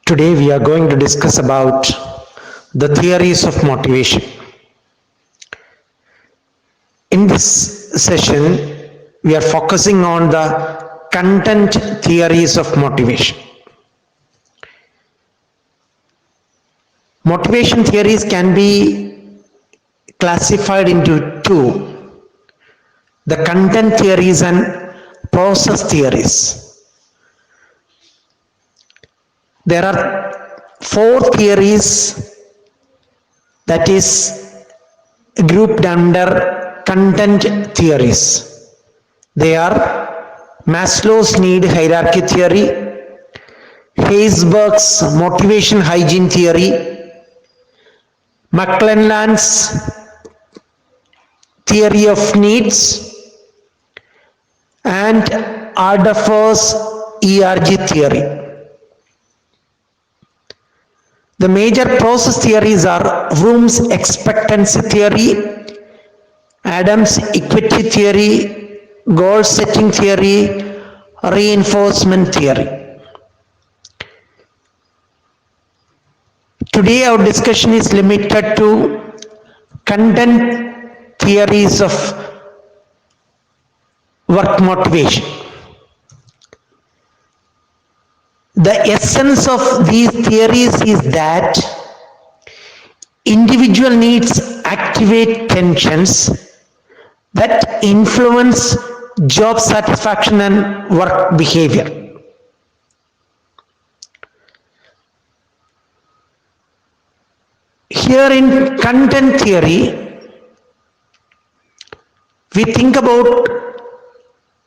Today we are going to discuss about the theories of motivation. In this session, we are focusing on the content theories of motivation. Motivation theories can be classified into two: the content theories and process theories. There are four theories that is grouped under content theories. They are Maslow's need hierarchy theory, Herzberg's motivation hygiene theory, McClelland's theory of needs, and Ardaffer's ERG theory. The major process theories are Vroom's expectancy theory, Adams' equity theory, goal setting theory, reinforcement theory. Today our discussion is limited to content theories of work motivation. The essence of these theories is that individual needs activate tensions that influence job satisfaction and work behavior. Here in content theory, we think about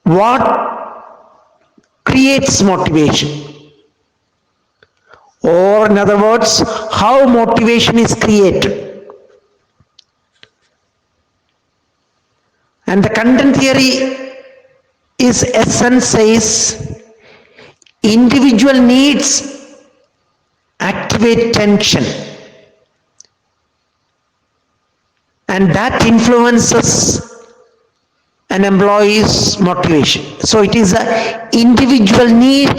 what creates motivation, or in other words, how motivation is created. And the content theory is essence says individual needs activate tension, and that influences an employee's motivation. So it is an individual need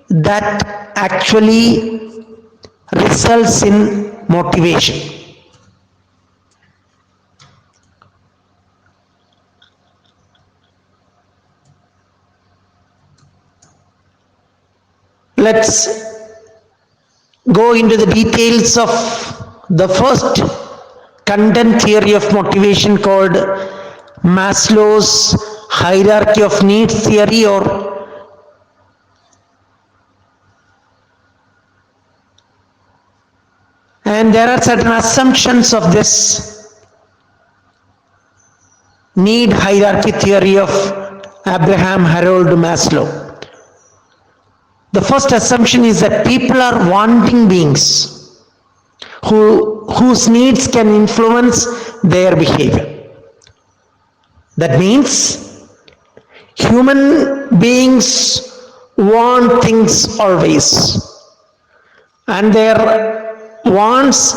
that actually results in motivation. Let's go into the details of the first content theory of motivation called Maslow's hierarchy of needs theory, and there are certain assumptions of this need hierarchy theory of Abraham Harold Maslow. The first assumption is that people are wanting beings whose needs can influence their behavior. That means human beings want things always, and their wants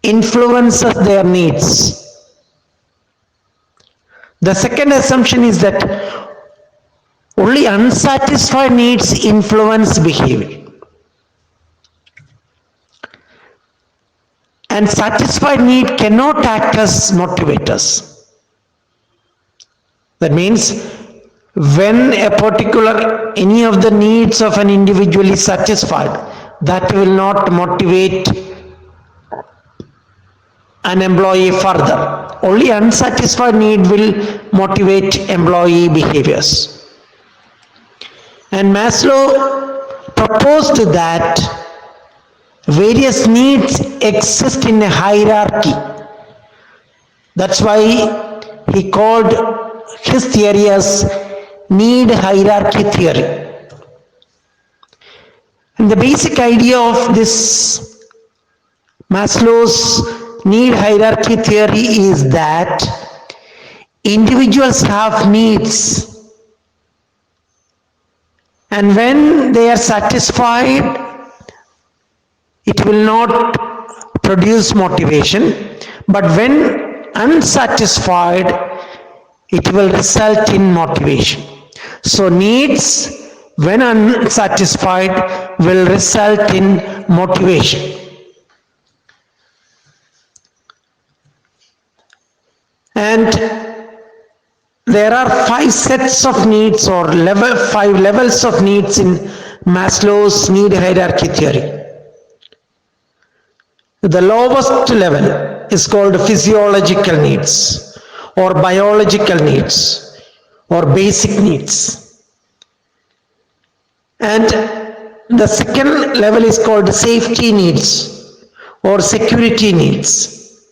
influences their needs. The second assumption is that only unsatisfied needs influence behavior, and satisfied need cannot act as motivators. That means when any of the needs of an individual is satisfied, that will not motivate an employee further. Only unsatisfied need will motivate employee behaviors. And Maslow proposed that various needs exist in a hierarchy. That's why he called his theory as need hierarchy theory. And the basic idea of this Maslow's need hierarchy theory is that individuals have needs, and when they are satisfied, it will not produce motivation, but when unsatisfied, it will result in motivation. So needs when unsatisfied, will result in motivation. And there are 5 sets of needs, or 5 levels of needs in Maslow's need hierarchy theory. The lowest level is called physiological needs, or biological needs, or basic needs. And the second level is called safety needs, or security needs.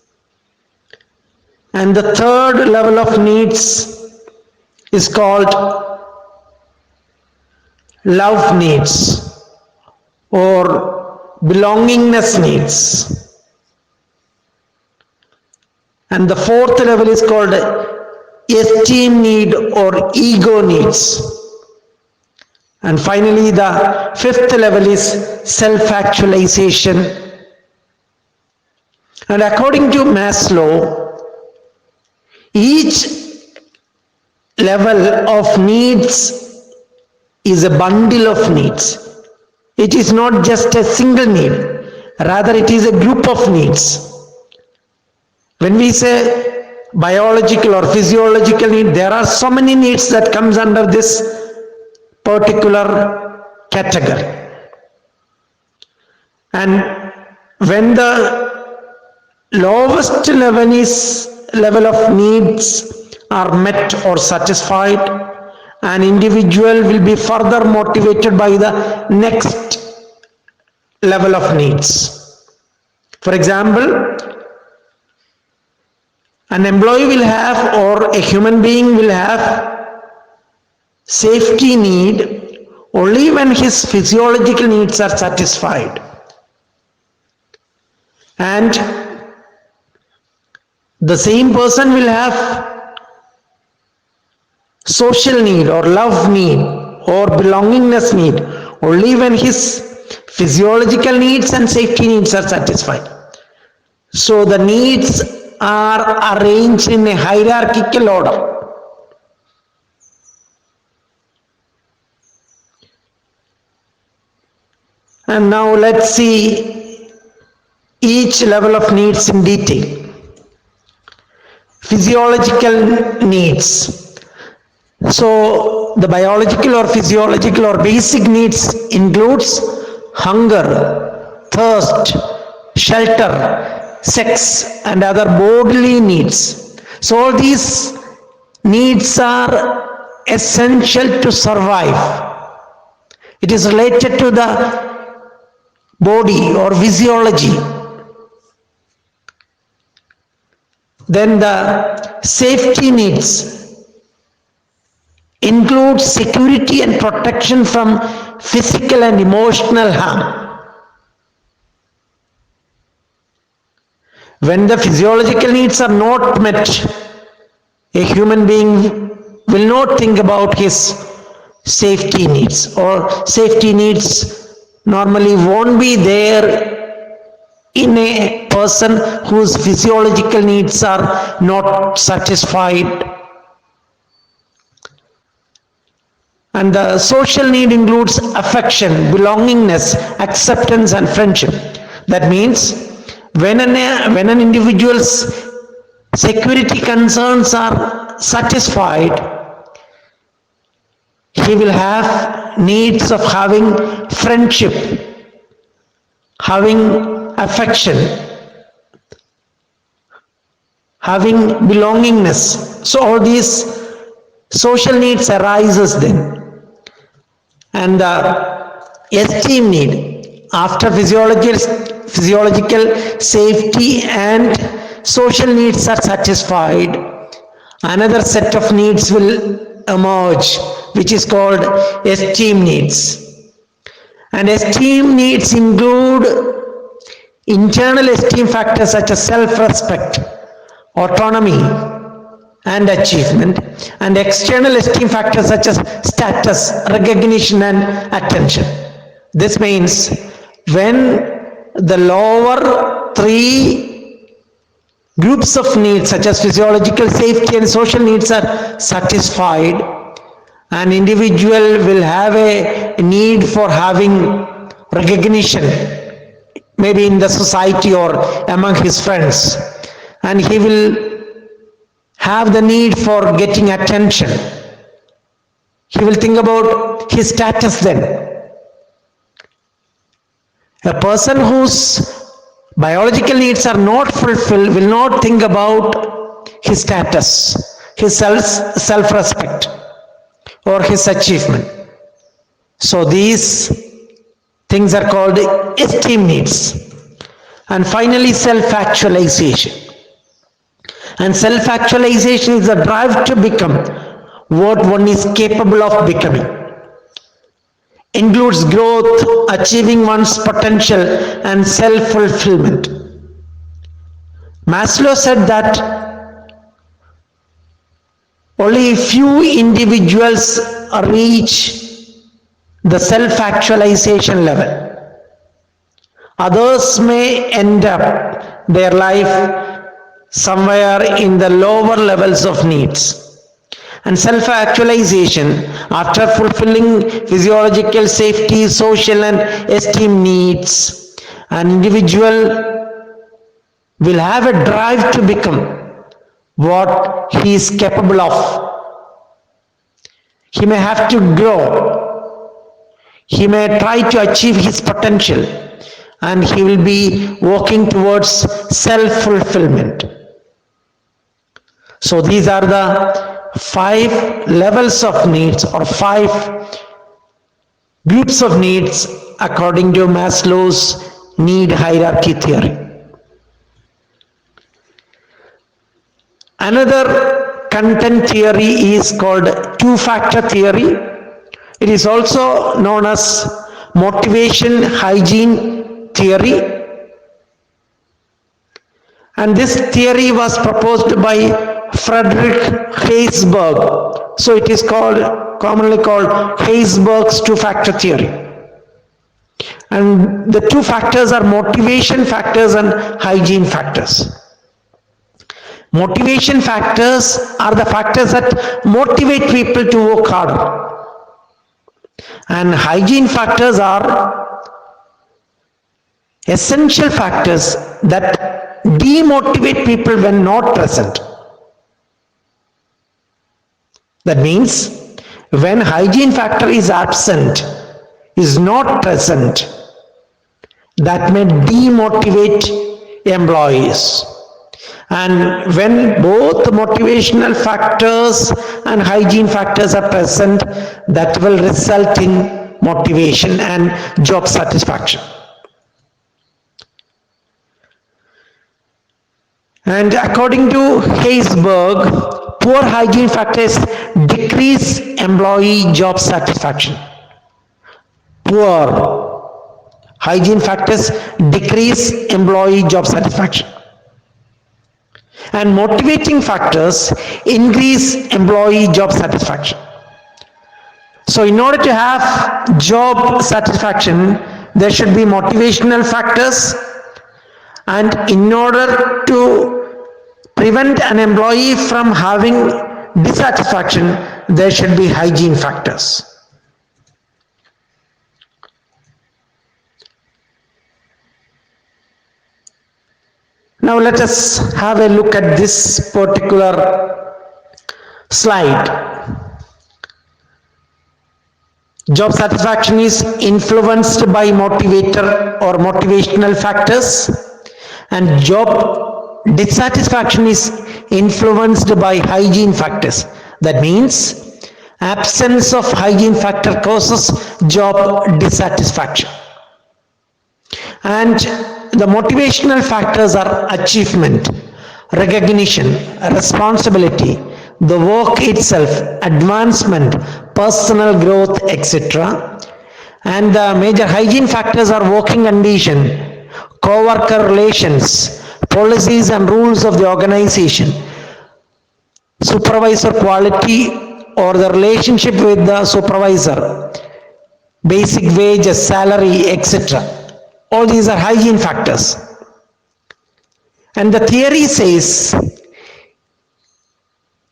And the third level of needs is called love needs, or belongingness needs. And the fourth level is called esteem need, or ego needs. And finally, the fifth level is self-actualization. And according to Maslow, each level of needs is a bundle of needs. It is not just a single need, rather it is a group of needs. When we say biological or physiological need, there are so many needs that comes under this particular category. And when the lowest level of needs are met or satisfied, an individual will be further motivated by the next level of needs. For example, an employee will have, or a human being will have, safety need only when his physiological needs are satisfied. And the same person will have social need, or love need, or belongingness need only when his physiological needs and safety needs are satisfied. So the needs are arranged in a hierarchical order. And now let's see each level of needs in detail. Physiological needs. So the biological or physiolocal or basic needs includes hunger, thirst, shelter, sex, and other bodily needs. So all these needs are essential to survive. It is related to the body or physiology. Then the safety needs include security and protection from physical and emotional harm. When the physiological needs are not met, a human being will not think about his safety needs, or safety needs normally won't be there in a person whose physiological needs are not satisfied. And the social need includes affection, belongingness, acceptance, and friendship. That means when an individual's security concerns are satisfied, he will have needs of having friendship, having affection, having belongingness. So all these social needs arises then. And the esteem need, after physiological safety and social needs are satisfied, another set of needs will emerge, which is called esteem needs. And esteem needs include internal esteem factors such as self-respect, autonomy, and achievement, and external esteem factors such as status, recognition, and attention. This means when the lower three groups of needs such as physiological, safety, and social needs are satisfied, an individual will have a need for having recognition, maybe in the society or among his friends, and he will have the need for getting attention. He will think about his status then. A person whose biological needs are not fulfilled will not think about his status, his self-respect, or his achievement. So these things are called esteem needs. And finally, self-actualization. And self-actualization is the drive to become what one is capable of becoming. Includes growth, achieving one's potential, and self-fulfillment. Maslow said that only few individuals reach the self-actualization level. Others may end up their life somewhere in the lower levels of needs. And self-actualization, after fulfilling physiological, safety, social and esteem needs, an individual will have a drive to become what he is capable of. He may have to grow. He may try to achieve his potential, and he will be working towards self-fulfillment. So these are the 5 levels of needs, or 5 groups of needs according to Maslow's need hierarchy theory. Another content theory is called two-factor theory. It is also known as motivation hygiene theory. And this theory was proposed by Frederick Heisberg. So it is commonly called Heisberg's two-factor theory. And the 2 factors are motivation factors and hygiene factors. Motivation factors are the factors that motivate people to work harder. And hygiene factors are essential factors that demotivate people when not present. That means when hygiene factor is absent, is not present, that may demotivate employees. And when both motivational factors and hygiene factors are present, that will result in motivation and job satisfaction. And according to Heisberg, poor hygiene factors decrease employee job satisfaction. Poor hygiene factors decrease employee job satisfaction. And motivating factors increase employee job satisfaction. So in order to have job satisfaction, there should be motivational factors, and in order to prevent an employee from having dissatisfaction, there should be hygiene factors. Now let us have a look at this particular slide. Job satisfaction is influenced by motivator or motivational factors, and job dissatisfaction is influenced by hygiene factors. That means absence of hygiene factor causes job dissatisfaction. And the motivational factors are achievement, recognition, responsibility, the work itself, advancement, personal growth, etc. And the major hygiene factors are working condition, co-worker relations, policies and rules of the organization, supervisor quality or the relationship with the supervisor, basic wages, salary, etc. All these are hygiene factors. And the theory says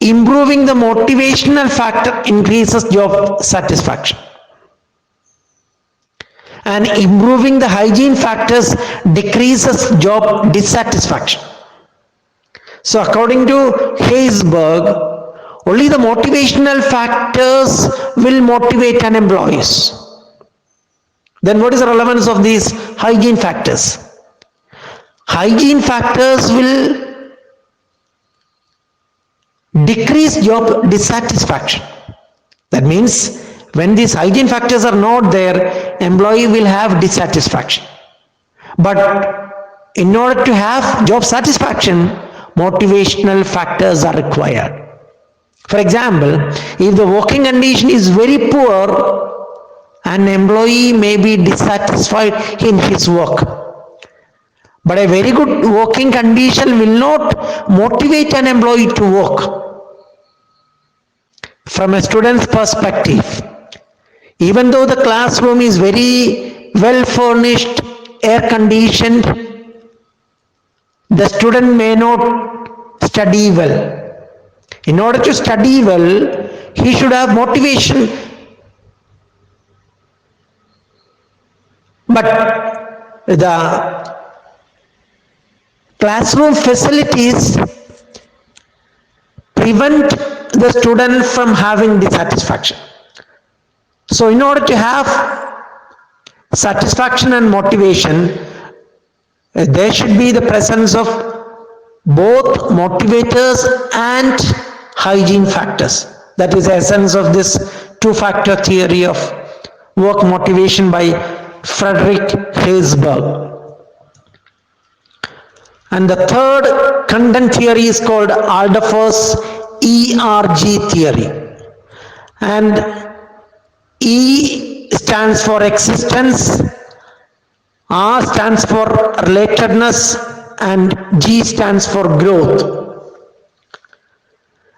improving the motivational factor increases job satisfaction. and improving the hygiene factors decreases job dissatisfaction. So according to Heisberg, only the motivational factors will motivate an employee. Then what is the relevance of these hygiene factors? Hygiene factors will decrease job dissatisfaction. That means when these hygiene factors are not there, employee will have dissatisfaction. But in order to have job satisfaction, motivational factors are required. For example, if the working condition is very poor, an employee may be dissatisfied in his work. But a very good working condition will not motivate an employee to work. From a student's perspective, even though the classroom is very well furnished, air conditioned, the student may not study well. In order to study well, he should have motivation. But the classroom facilities prevent the student from having dissatisfaction. So in order to have satisfaction and motivation, there should be the presence of both motivators and hygiene factors. That is the essence of this two-factor theory of work motivation by Frederick Heisberg. And the third content theory is called Alderfer's ERG theory. And E stands for existence, R stands for relatedness, and G stands for growth.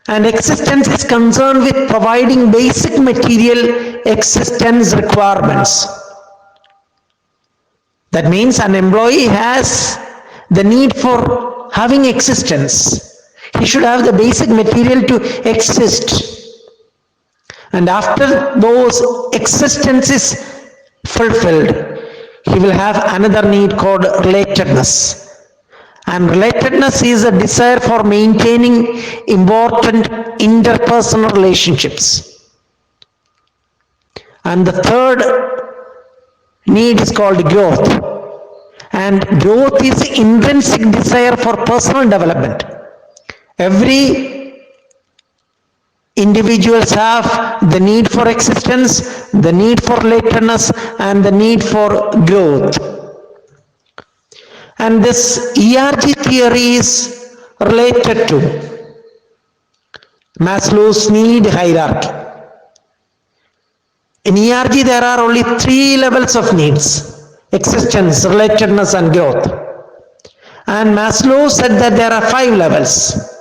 And existence is concerned with providing basic material existence requirements. That means an employee has the need for having existence. He should have the basic material to exist. And after those existence is fulfilled, he will have another need called relatedness. And relatedness is a desire for maintaining important interpersonal relationships. And the third need is called growth. And growth is intrinsic desire for personal development. Every individuals have the need for existence, the need for relatedness, and the need for growth. And this ERG theory is related to Maslow's need hierarchy. In ERG there are only 3 levels of needs: existence, relatedness, and growth. And Maslow said that there are 5 levels.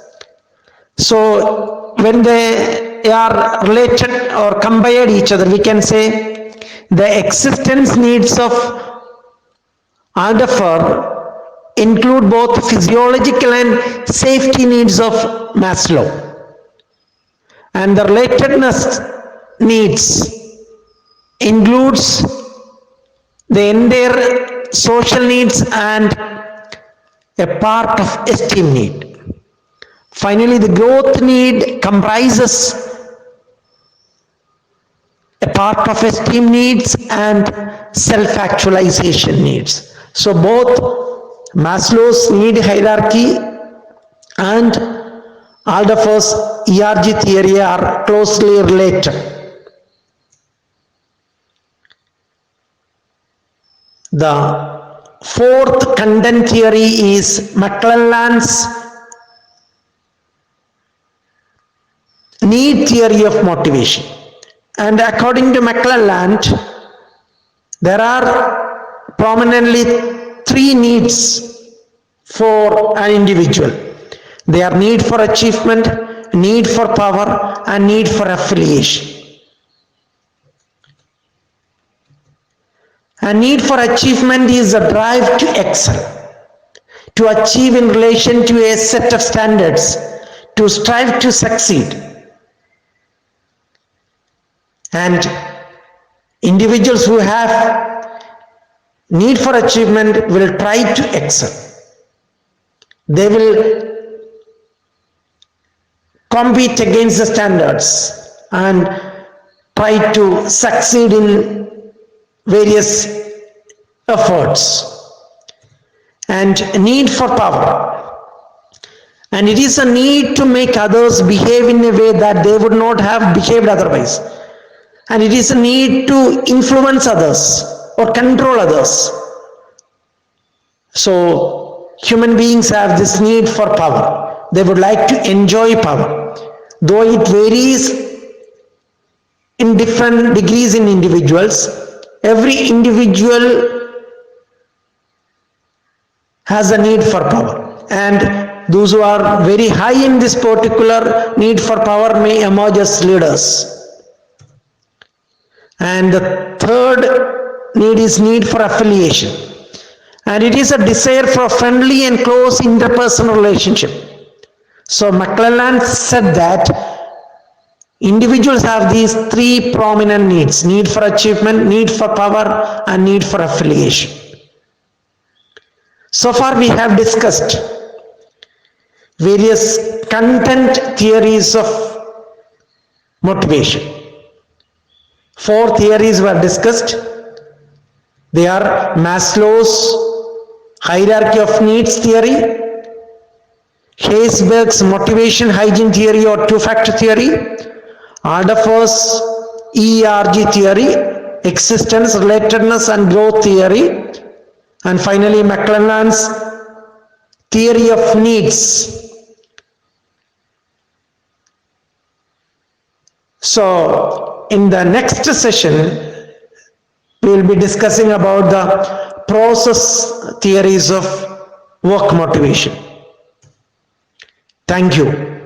So when they are related or compared each other, we can say the existence needs of Alderfer include both physiological and safety needs of Maslow. And the relatedness needs includes the entire social needs and a part of esteem need. Finally, the growth need comprises a part of esteem needs and self-actualization needs. So both Maslow's need hierarchy and Alderfer's ERG theory are closely related. The fourth content theory is McClelland's need theory of motivation. And according to McClelland, there are prominently 3 needs for an individual. They are need for achievement, need for power, and need for affiliation. A need for achievement is a drive to excel, to achieve in relation to a set of standards, to strive to succeed. And individuals who have need for achievement will try to excel. They will compete against the standards and try to succeed in various efforts. And need for power, and it is a need to make others behave in a way that they would not have behaved otherwise, and it is a need to influence others or control others. So human beings have this need for power. They would like to enjoy power, though it varies in different degrees in individuals. Every individual has a need for power, and those who are very high in this particular need for power may emerge as leaders. And the third need is need for affiliation, and it is a desire for a friendly and close interpersonal relationship. So McClelland said that individuals have these three prominent needs: need for achievement, need for power, and need for affiliation. So far we have discussed various content theories of motivation. 4 theories were discussed. They are Maslow's hierarchy of needs theory, Herzberg's motivation hygiene theory or two-factor theory, Adolphus ERG theory, existence, relatedness and growth theory, and finally McClelland's theory of needs. So in the next session we will be discussing about the process theories of work motivation. Thank you.